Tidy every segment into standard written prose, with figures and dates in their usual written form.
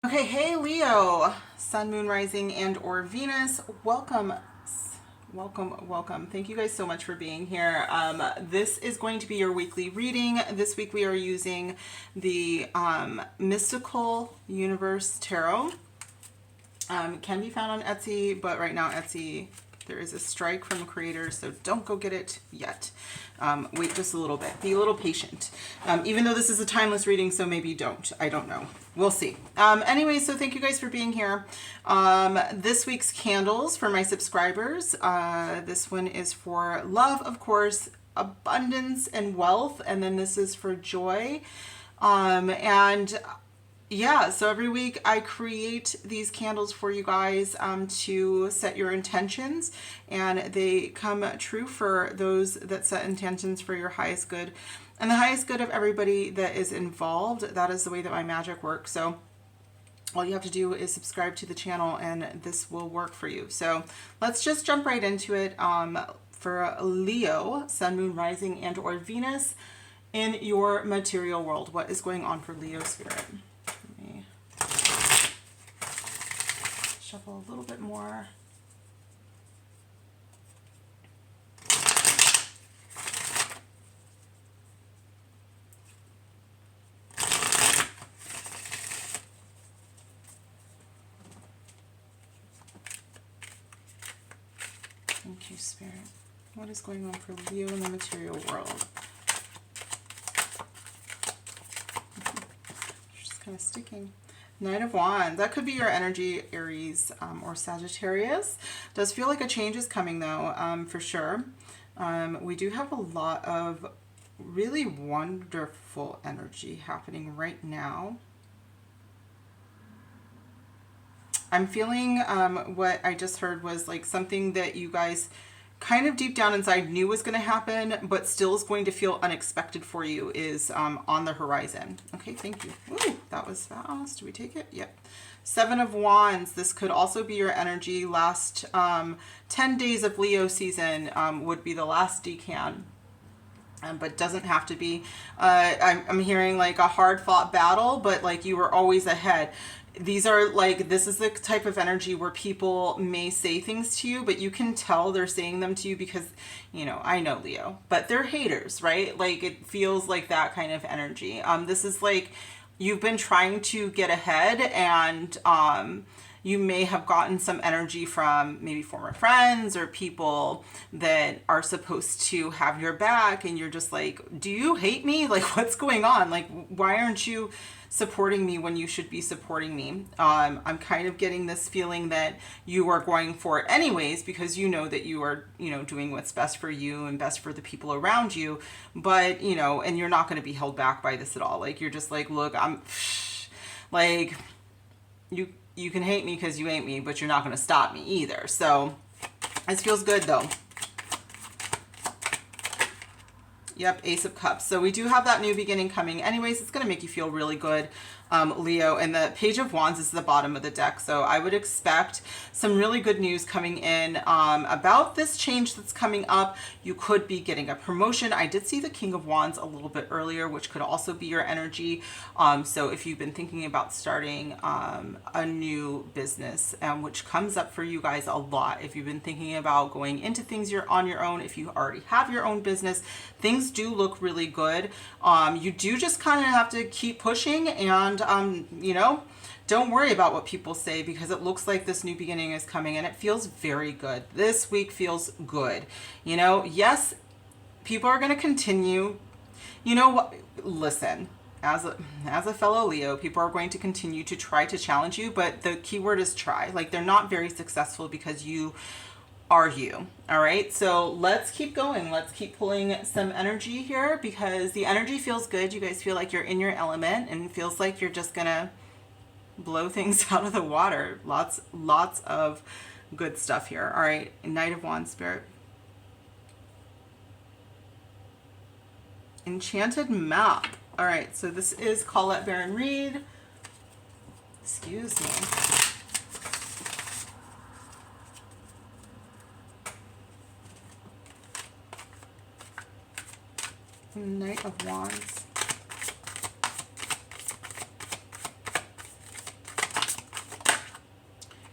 Okay, hey Leo, Sun, Moon, Rising, and or Venus. Welcome, welcome. Thank you guys so much for being here. This is going to be your weekly reading. This week we are using the Mystical Universe Tarot. Can be found on Etsy, but right now Etsy, there is a strike from the creators, so don't go get it yet. Wait just a little bit. Be a little patient. Even though this is a timeless reading, so maybe don't. I don't know. We'll see. Anyway, so thank you guys for being here. This week's candles for my subscribers. This one is for love, of course, abundance and wealth, and then this is for joy. Yeah, so every week I create these candles for you guys to set your intentions, and they come true for those that set intentions for your highest good and the highest good of everybody that is involved. That is the way that my magic works. So all you have to do is subscribe to the channel and this will work for you. So let's just jump right into it. For Leo, Sun, Moon, Rising, and or Venus in your material world. What is going on for Leo spirit? Shuffle a little bit more. Thank you, Spirit. What is going on for Leo in the material world? Just kind of sticking. Knight of Wands. That could be your energy, Aries or Sagittarius. Does feel like a change is coming though, for sure. We do have a lot of really wonderful energy happening right now. I'm feeling what I just heard was like something that you guys kind of deep down inside knew was going to happen, but still is going to feel unexpected for you is on the horizon. Okay, thank you. Ooh, that was fast. Do we take it? Yep. Seven of Wands. This could also be your energy. Last 10 days of Leo season would be the last decan. But doesn't have to be. I'm hearing like a hard fought battle, but like you were always ahead. These are like, this is the type of energy where people may say things to you, but you can tell they're saying them to you because, you know, I know Leo, but they're haters, right? Like it feels like that kind of energy. This is like, you've been trying to get ahead and, you may have gotten some energy from maybe former friends or people that are supposed to have your back. And you're just like, do you hate me? Like, what's going on? Like, why aren't you supporting me when you should be supporting me? I'm kind of getting this feeling that you are going for it anyways, because you know that you are, you know, doing what's best for you and best for the people around you. But, you know, and you're not going to be held back by this at all. Like, you're just like, look, I'm like, you can hate me because you hate me, but you're not going to stop me either. So this feels good though. Yep, Ace of Cups. So we do have that new beginning coming. Anyways, it's going to make you feel really good, Leo. And the Page of Wands is the bottom of the deck. So I would expect some really good news coming in about this change that's coming up. You could be getting a promotion. I did see the King of Wands a little bit earlier, which could also be your energy. So if you've been thinking about starting a new business, which comes up for you guys a lot, if you've been thinking about going into things you're on your own, if you already have your own business, things do look really good. You do just kind of have to keep pushing and, you know, don't worry about what people say because it looks like this new beginning is coming and it feels very good. This week feels good. You know, yes, people are going to continue. You know what? Listen, as a fellow Leo, people are going to continue to try to challenge you, but the key word is try. Like they're not very successful because you are you. All right, so let's keep going. Let's keep pulling some energy here because the energy feels good. You guys feel like you're in your element and it feels like you're just gonna blow things out of the water. Lots of good stuff here. All right, Knight of Wands, Spirit. Enchanted Map. All right, so this is Colette Baron Reed. Excuse me. Knight of Wands.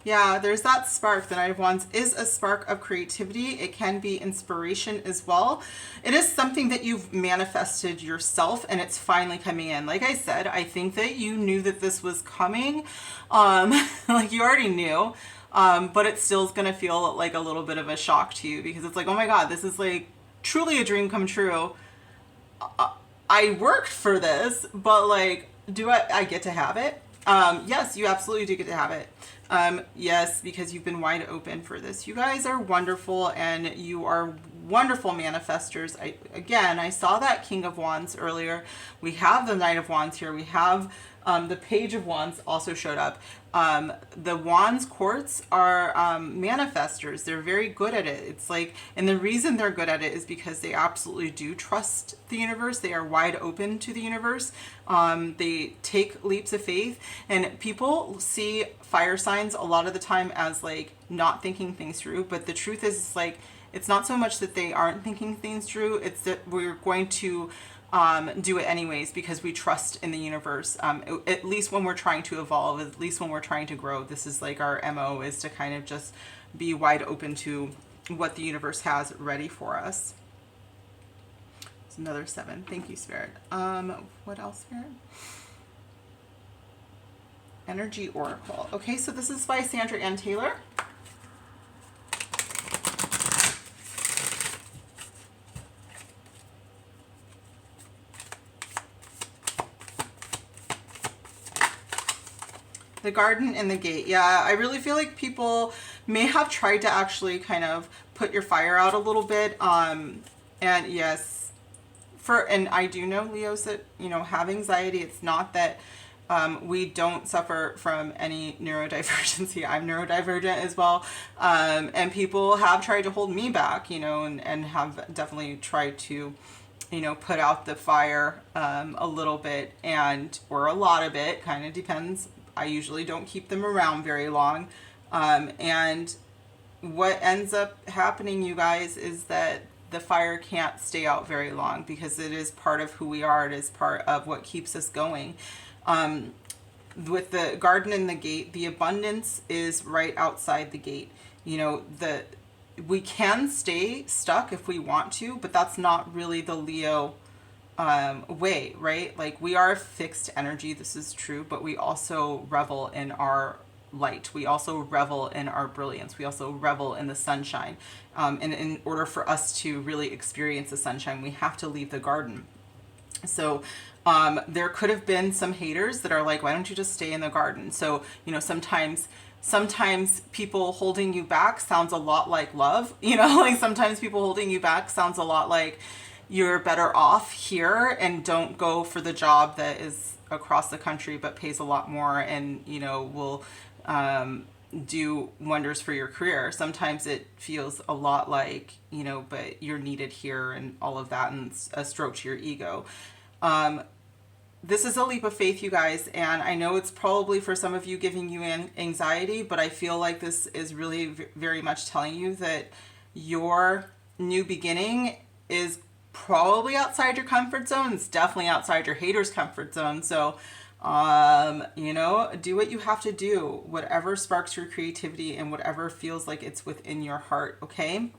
Yeah, there's that spark. The Knight of Wands is a spark of creativity. It can be inspiration as well. It is something that you've manifested yourself and it's finally coming in. Like I said, I think that you knew that this was coming. Like you already knew. But it still is going to feel like a little bit of a shock to you because it's like, oh my God, this is like truly a dream come true. I worked for this, but like, do I get to have it? Yes, you absolutely do get to have it. Yes, because you've been wide open for this. You guys are wonderful and you are wonderful manifestors. I saw that King of Wands earlier. We have the Knight of Wands here. We have the Page of Wands also showed up. The Wands quartz are manifestors. They're very good at it. It's like, and the reason they're good at it is because they absolutely do trust the universe. They are wide open to the universe. They take leaps of faith, and people see fire signs a lot of the time as like not thinking things through. But the truth is, it's like, it's not so much that they aren't thinking things through. It's that we're going to do it anyways because we trust in the universe. At least when we're trying to evolve, at least when we're trying to grow, this is like our MO, is to kind of just be wide open to what the universe has ready for us. It's another 7. Thank you, Spirit. What else, Spirit? Energy Oracle. Okay, so this is by Sandra Ann Taylor. The Garden and the Gate. Yeah, I really feel like people may have tried to actually kind of put your fire out a little bit. And yes, and I do know, Leos, that, you know, have anxiety. It's not that we don't suffer from any neurodivergency. I'm neurodivergent as well. And people have tried to hold me back, you know, and have definitely tried to, you know, put out the fire a little bit or a lot of it, kind of depends. I usually don't keep them around very long. And what ends up happening, you guys, is that the fire can't stay out very long because it is part of who we are. It is part of what keeps us going. With the Garden and the Gate, the abundance is right outside the gate. You know, we can stay stuck if we want to, but that's not really the Leo way, right? Like, we are a fixed energy, this is true, but we also revel in our light. We also revel in our brilliance. We also revel in the sunshine. And in order for us to really experience the sunshine, we have to leave the garden. So there could have been some haters that are like, why don't you just stay in the garden? So, you know, sometimes people holding you back sounds a lot like love, you know, like sometimes people holding you back sounds a lot like you're better off here and don't go for the job that is across the country but pays a lot more and, you know, will do wonders for your career. Sometimes it feels a lot like, you know, but you're needed here and all of that, and a stroke to your ego. This is a leap of faith, you guys, and I know it's probably for some of you giving you anxiety, but I feel like this is really very much telling you that your new beginning is probably outside your comfort zone. It's definitely outside your haters' comfort zone. So, you know, do what you have to do, whatever sparks your creativity and whatever feels like it's within your heart, okay?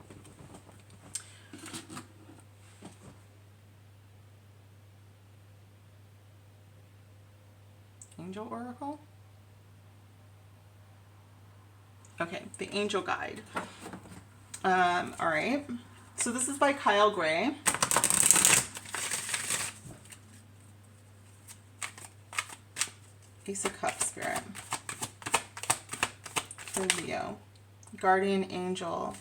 Angel Oracle? Okay, the Angel Guide. All right. So this is by Kyle Gray. Ace of Cups, Spirit. For Leo. Guardian Angel.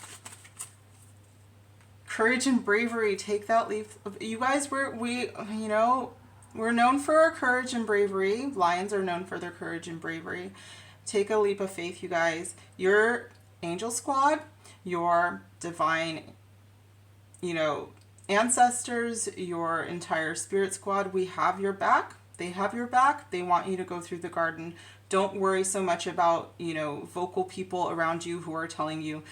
Courage and bravery. Take that leap. You guys, you know, we're known for our courage and bravery. Lions are known for their courage and bravery. Take a leap of faith, you guys. Your angel squad, your divine, you know, ancestors, your entire spirit squad, we have your back. They have your back. They want you to go through the garden. Don't worry so much about, you know, vocal people around you who are telling you,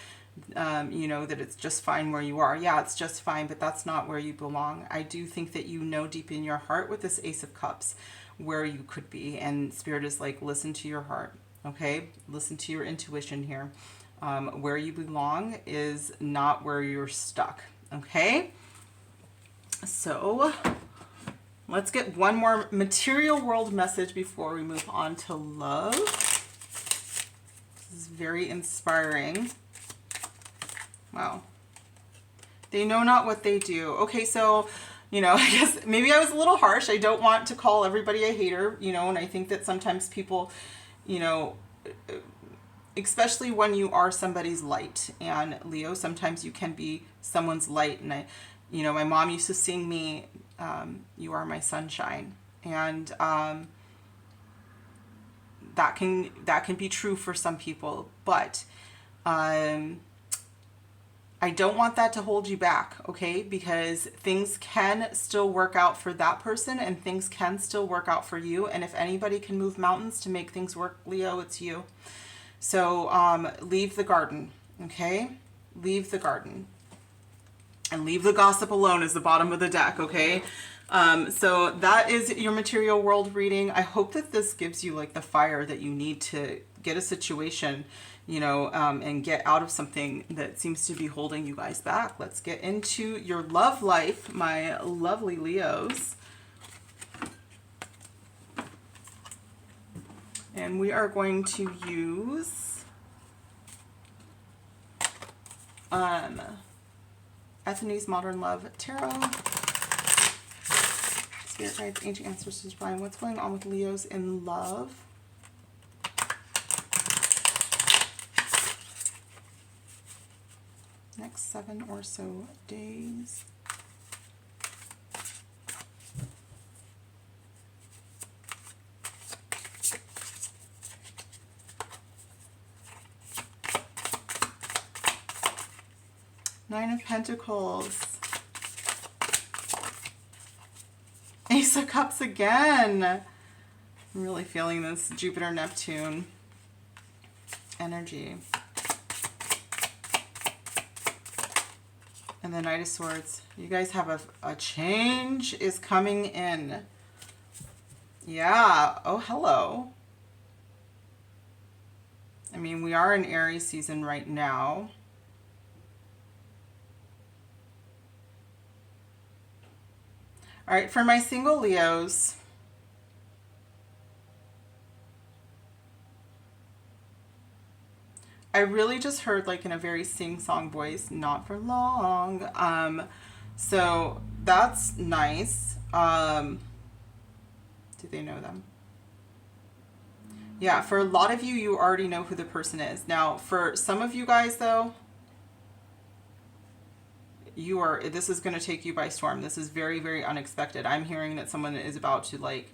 you know, that it's just fine where you are. Yeah, it's just fine, but that's not where you belong. I do think that you know deep in your heart with this Ace of Cups where you could be, and Spirit is like, listen to your heart. Okay, listen to your intuition here. Where you belong is not where you're stuck. Okay, so let's get one more material world message before we move on to love. This is very inspiring. Wow. They know not what they do. Okay, so, you know, I guess maybe I was a little harsh. I don't want to call everybody a hater, you know, and I think that sometimes people, you know, especially when you are somebody's light. And Leo, sometimes you can be someone's light. And you know, my mom used to sing me, "You are my sunshine," and that can be true for some people, but I don't want that to hold you back, okay? Because things can still work out for that person and things can still work out for you. And if anybody can move mountains to make things work, Leo, it's you. So leave the garden, okay? Leave the garden. And leave the gossip alone is the bottom of the deck, okay? So that is your material world reading. I hope that this gives you like the fire that you need to get a situation, you know, and get out of something that seems to be holding you guys back. Let's get into your love life, my lovely Leos. And we are going to use Ethany's Modern Love Tarot. Spirit guides, ancient ancestors, divine. What's going on with Leos in love? Next 7 or so days. Nine of Pentacles. Ace of Cups again. I'm really feeling this Jupiter Neptune energy. And the Knight of Swords. You guys have a change is coming in. Yeah. Oh, hello. I mean, we are in Aries season right now. All right, for my single Leos, I really just heard like in a very sing-song voice, not for long. So that's nice. Do they know them? Yeah, for a lot of you, you already know who the person is. Now, for some of you guys though, this is going to take you by storm. This is very, very unexpected. I'm hearing that someone is about to like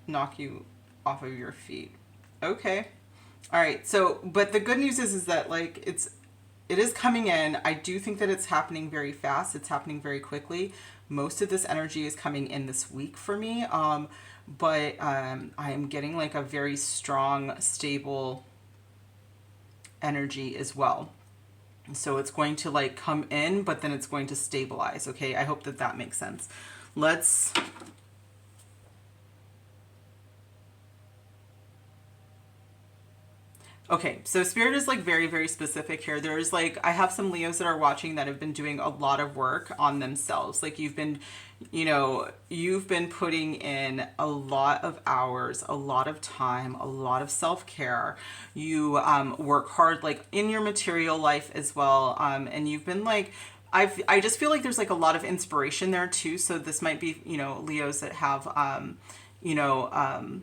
knock you off of your feet. Okay. All right. So, but the good news is that like it is coming in. I do think that it's happening very fast. It's happening very quickly. Most of this energy is coming in this week for me. But I am getting like a very strong, stable energy as well. So it's going to like come in, but then it's going to stabilize. Okay. I hope that that makes sense. Let's okay, so Spirit is like very, very specific here. There's like, I have some Leos that are watching that have been doing a lot of work on themselves. Like you've been, you know, you've been putting in a lot of hours, a lot of time, a lot of self-care. You work hard like in your material life as well. And you've been like, I just feel like there's like a lot of inspiration there too. So this might be, you know, Leos that have, you know,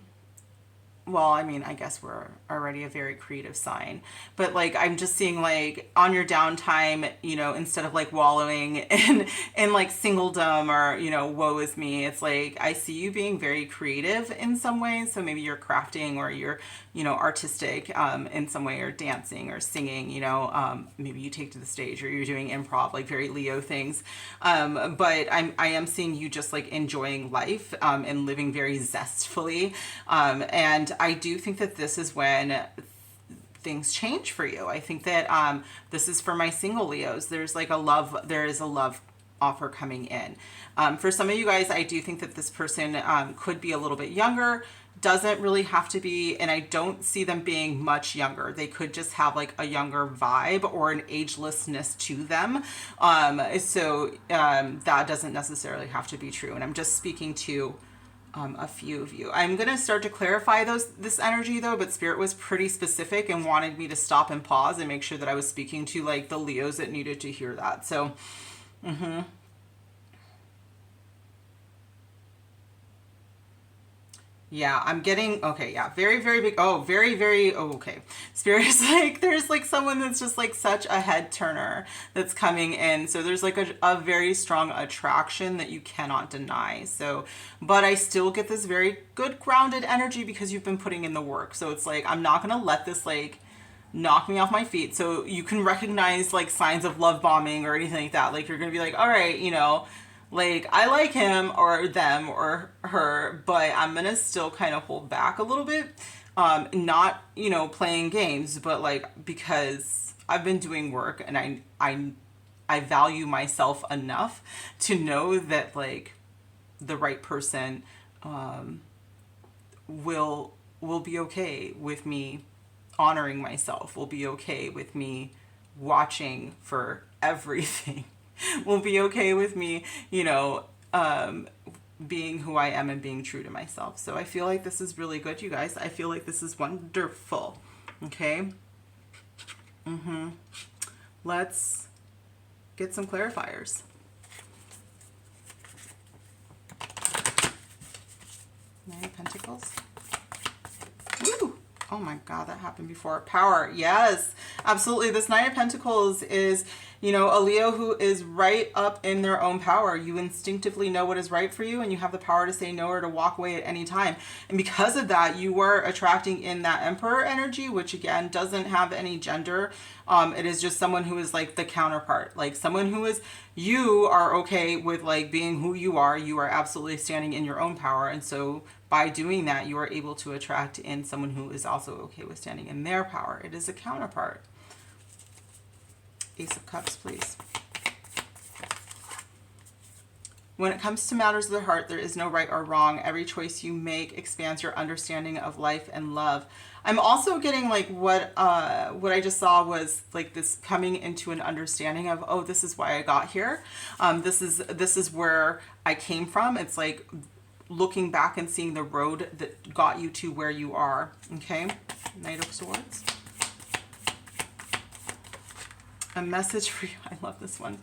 well, I mean, I guess we're already a very creative sign, but like, I'm just seeing like on your downtime, you know, instead of like wallowing in like singledom or, you know, woe is me, it's like, I see you being very creative in some ways. So maybe you're crafting or you're, you know, artistic, in some way, or dancing or singing, you know, maybe you take to the stage or you're doing improv, like very Leo things. But I am seeing you just like enjoying life, and living very zestfully. And I do think that this is when things change for you. I think that this is for my single Leos. There's like there is a love offer coming in. For some of you guys, I do think that this person could be a little bit younger. Doesn't really have to be, and I don't see them being much younger. They could just have like a younger vibe or an agelessness to them. That doesn't necessarily have to be true. And I'm just speaking to a few of you. I'm going to start to clarify this energy though, but Spirit was pretty specific and wanted me to stop and pause and make sure that I was speaking to like the Leos that needed to hear that. So, yeah, I'm getting, okay, yeah, very, very big, oh, very, very, oh, okay. Spirit is like, there's like someone that's just like such a head turner that's coming in. So there's like a very strong attraction that you cannot deny. So, but I still get this very good grounded energy because you've been putting in the work. So it's like, I'm not going to let this like knock me off my feet. So you can recognize like signs of love bombing or anything like that. Like you're going to be like, all right, you know, like, I like him or them or her, but I'm going to still kind of hold back a little bit. Not, you know, playing games, but like, because I've been doing work and I value myself enough to know that like the right person, will be okay with me honoring myself, will be okay with me watching for everything. Will be okay with me, you know, being who I am and being true to myself. So I feel like this is really good, you guys. I feel like this is wonderful. Okay. Let's get some clarifiers. Nine of Pentacles. Woo! Oh my God, that happened before. Power. Yes, absolutely. This Nine of Pentacles is, you know, a Leo who is right up in their own power. You instinctively know what is right for you and you have the power to say no or to walk away at any time. And because of that, you are attracting in that Emperor energy, which again, doesn't have any gender. It is just someone who is like the counterpart, like someone who is, you are okay with like being who you are. You are absolutely standing in your own power. And so by doing that, you are able to attract in someone who is also okay with standing in their power. It is a counterpart. Ace of Cups, please. When it comes to matters of the heart, there is no right or wrong. Every choice you make expands your understanding of life and love. I'm also getting like what I just saw was like this coming into an understanding of, oh, this is why I got here. This is where I came from. It's like looking back and seeing the road that got you to where you are. Okay, Knight of Swords. A message for you. I love this one.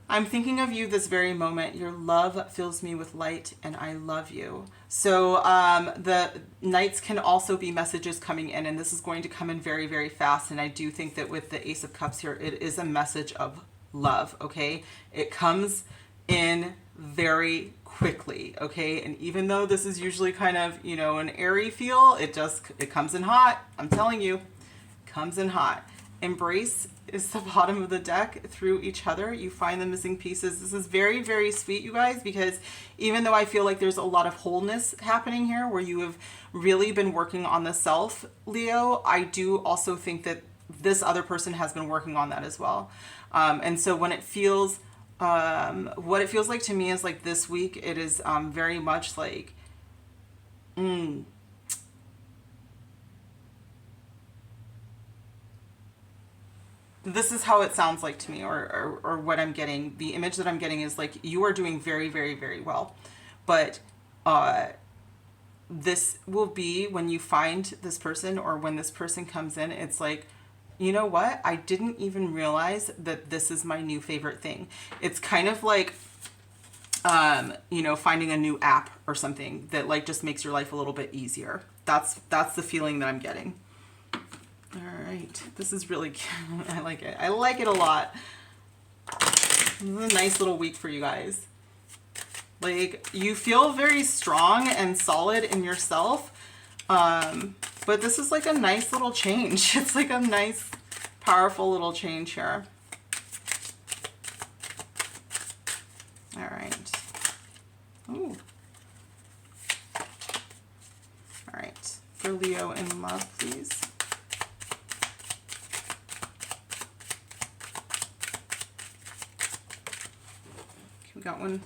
I'm thinking of you this very moment. Your love fills me with light and I love you. So the Knights can also be messages coming in, and this is going to come in very, very fast. And I do think that with the Ace of Cups here, it is a message of love, okay? It comes in very quickly, okay? And even though this is usually kind of, you know, an airy feel, it comes in hot. I'm telling you, comes in hot. Embrace is the bottom of the deck. Through each other, you find the missing pieces. This is very, very sweet, you guys, because even though I feel like there's a lot of wholeness happening here where you have really been working on the self, Leo, I do also think that this other person has been working on that as well. And so when it feels, what it feels like to me is like this week, it is very much like, this is how it sounds like to me, or what I'm getting. The image that I'm getting is like you are doing very, very, very well. But this will be when you find this person or when this person comes in, it's like, you know what? I didn't even realize that this is my new favorite thing. It's kind of like, you know, finding a new app or something that like just makes your life a little bit easier. That's the feeling that I'm getting. All right, this is really cute. I like it. I like it a lot. This is a nice little week for you guys. Like, you feel very strong and solid in yourself, but this is like a nice little change. It's like a nice, powerful little change here. All right. Ooh. All right, for Leo in love, please. got one.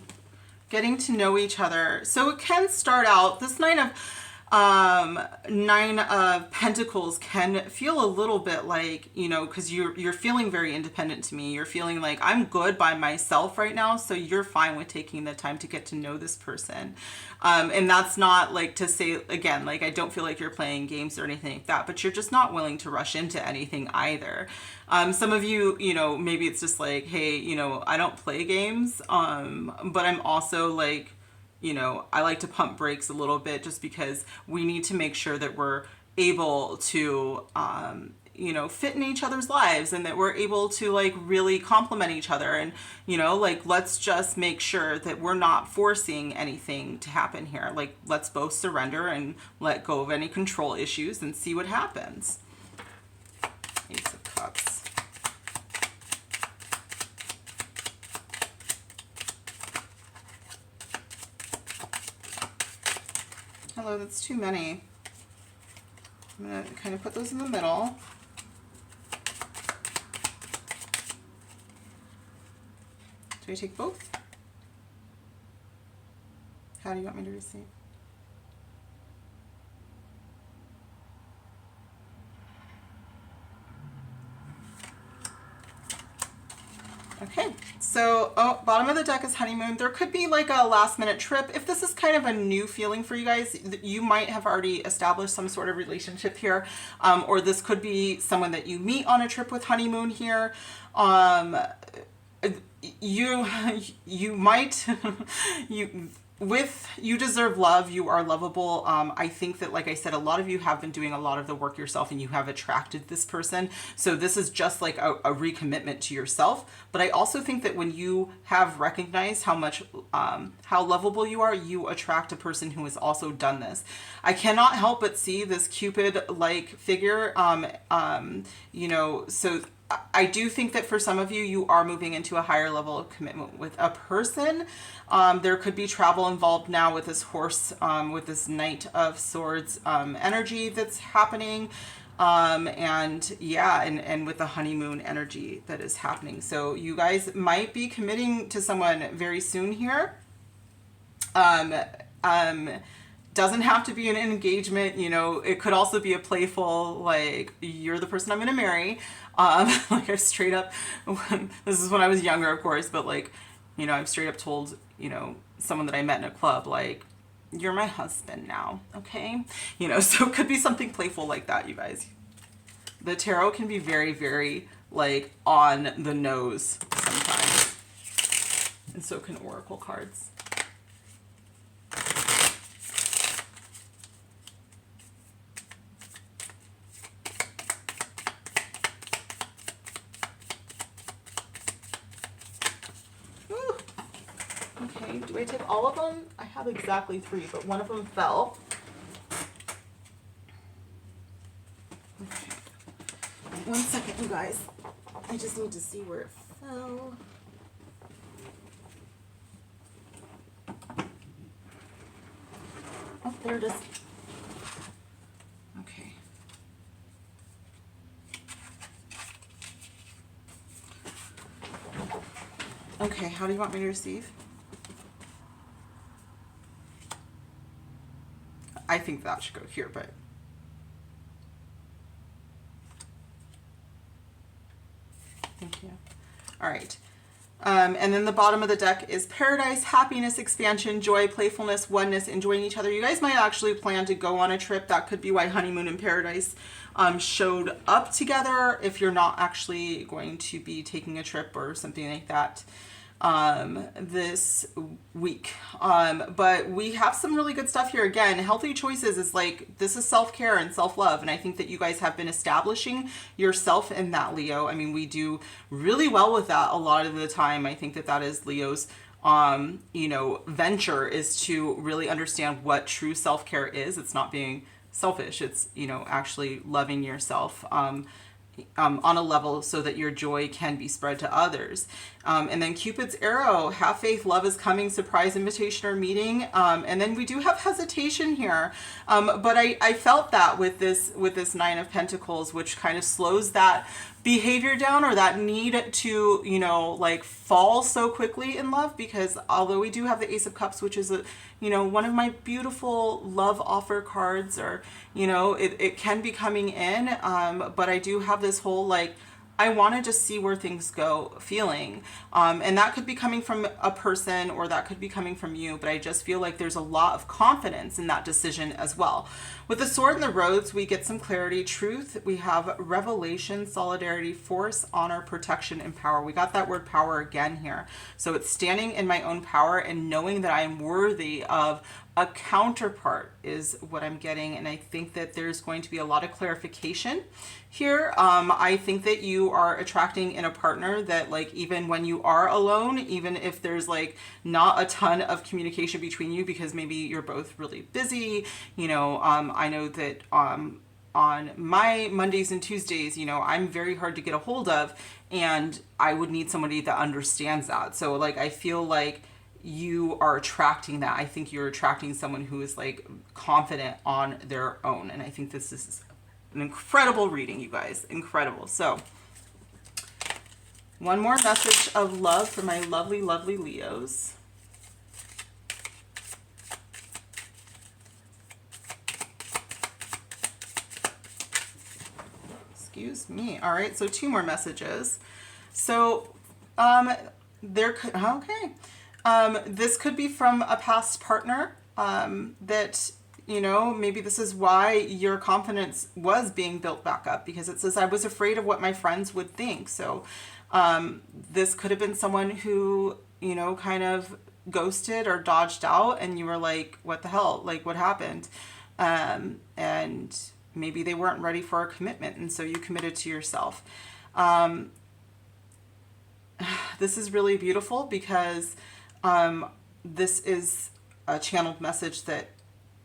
Getting to know each other. So it can start out, this Nine of Pentacles can feel a little bit like, you know, because you're feeling very independent to me. You're feeling like I'm good by myself right now, so you're fine with taking the time to get to know this person. And that's not like to say, again, like I don't feel like you're playing games or anything like that, but you're just not willing to rush into anything either. Some of you, you know, maybe it's just like, hey, you know, I don't play games, but I'm also like, you know, I like to pump brakes a little bit just because we need to make sure that we're able to, you know, fit in each other's lives and that we're able to like really complement each other. And, you know, like, let's just make sure that we're not forcing anything to happen here. Like, let's both surrender and let go of any control issues and see what happens. Ace of Cups. Hello, that's too many. I'm going to kind of put those in the middle. Do I take both? How do you want me to receive? Okay, so bottom of the deck is honeymoon. There could be like a last minute trip. If this is kind of a new feeling for you guys, you might have already established some sort of relationship here. Or this could be someone that you meet on a trip with honeymoon here. You might, you deserve love. You are lovable. I think that, like I said, a lot of you have been doing a lot of the work yourself and you have attracted this person. So this is just like a recommitment to yourself. But I also think that when you have recognized how much, how lovable you are, you attract a person who has also done this. I cannot help but see this Cupid-like figure, you know, so I do think that for some of you, you are moving into a higher level of commitment with a person. There could be travel involved now with this horse, with this Knight of Swords energy that's happening. And yeah, and with the honeymoon energy that is happening. So you guys might be committing to someone very soon here. Doesn't have to be an engagement, you know, it could also be a playful, like, you're the person I'm going to marry. Like I straight up, this is when I was younger, of course, but like, you know, I've straight up told, you know, someone that I met in a club, like, you're my husband now. Okay. You know, so it could be something playful like that, you guys. The tarot can be very, very like on the nose sometimes. And so can oracle cards. Okay, do I take all of them? I have exactly 3, but one of them fell. Okay. One second, you guys. I just need to see where it fell. Oh, there it is. Okay. Okay, how do you want me to receive? I think that should go here, but thank you. All right. And then the bottom of the deck is paradise, happiness, expansion, joy, playfulness, oneness, enjoying each other. You guys might actually plan to go on a trip. That could be why honeymoon and paradise showed up together, if you're not actually going to be taking a trip or something like that this week. But we have some really good stuff here. Again, healthy choices is like, this is self-care and self-love. And I think that you guys have been establishing yourself in that, Leo. I mean, we do really well with that a lot of the time. I think that that is Leo's, you know, venture, is to really understand what true self-care is. It's not being selfish. It's, you know, actually loving yourself, on a level so that your joy can be spread to others. And then Cupid's arrow, have faith, love is coming, surprise invitation or meeting. And then we do have hesitation here. But I felt that with this 9 of Pentacles, which kind of slows that behavior down or that need to, you know, like fall so quickly in love, because although we do have the Ace of Cups, which is a, you know, one of my beautiful love offer cards, or, you know, it can be coming in, but I do have this whole like, I want to just see where things go feeling. And that could be coming from a person or that could be coming from you, but I just feel like there's a lot of confidence in that decision as well. With the Sword and the Roads, we get some clarity, truth. We have revelation, solidarity, force, honor, protection, and power. We got that word power again here. So it's standing in my own power and knowing that I am worthy of a counterpart is what I'm getting. And I think that there's going to be a lot of clarification here. I think that you are attracting in a partner that, like, even when you are alone, even if there's like not a ton of communication between you because maybe you're both really busy, you know, I know that on my Mondays and Tuesdays, you know, I'm very hard to get a hold of, and I would need somebody that understands that. So like, I feel like you are attracting that. I think you're attracting someone who is like confident on their own. And I think this is an incredible reading, you guys. Incredible. So one more message of love for my lovely, lovely Leos. Excuse me. All right. So 2 more messages. So, there could, okay. This could be from a past partner, that, you know, maybe this is why your confidence was being built back up, because it says, I was afraid of what my friends would think. So, this could have been someone who, you know, kind of ghosted or dodged out, and you were like, what the hell? Like, what happened? And maybe they weren't ready for a commitment, and so you committed to yourself. This is really beautiful because this is a channeled message that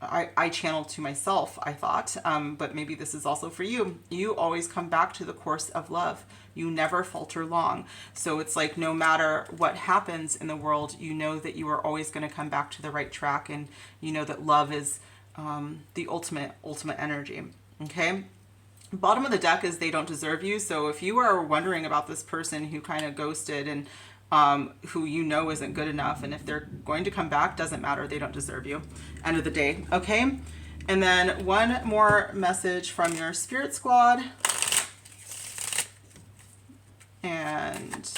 I channeled to myself, I thought, but maybe this is also for you. You always come back to the course of love. You never falter long. So it's like, no matter what happens in the world, you know that you are always going to come back to the right track, and you know that love is the ultimate energy. Okay. Bottom of the deck is they don't deserve you. So if you are wondering about this person who kind of ghosted and who you know isn't good enough, and if they're going to come back, doesn't matter. They don't deserve you. End of the day. Okay. And then one more message from your spirit squad. And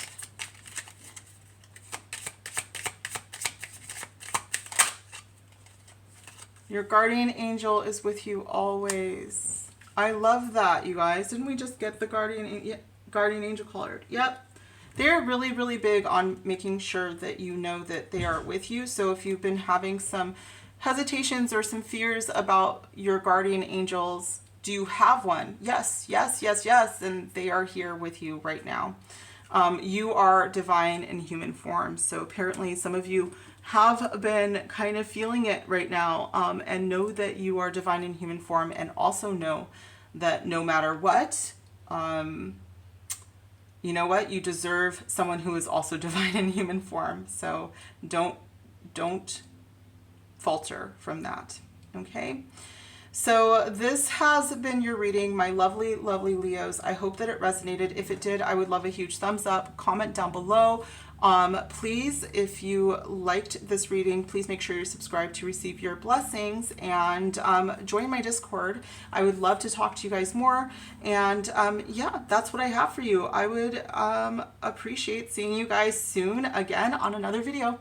your guardian angel is with you always. I love that, you guys. Didn't we just get the guardian angel card? Yep. They're really, really big on making sure that you know that they are with you. So if you've been having some hesitations or some fears about your guardian angels, do you have one? Yes, yes, yes, yes. And they are here with you right now. You are divine in human form. So apparently some of you have been kind of feeling it right now, and know that you are divine in human form, and also know that no matter what, you know what, you deserve someone who is also divine in human form. So don't falter from that. Okay. So this has been your reading, my lovely, lovely Leos. I hope that it resonated. If it did, I would love a huge thumbs up. Comment down below. Please, if you liked this reading, please make sure you're subscribed to receive your blessings, and join my Discord. I would love to talk to you guys more. And yeah, that's what I have for you. I would appreciate seeing you guys soon again on another video.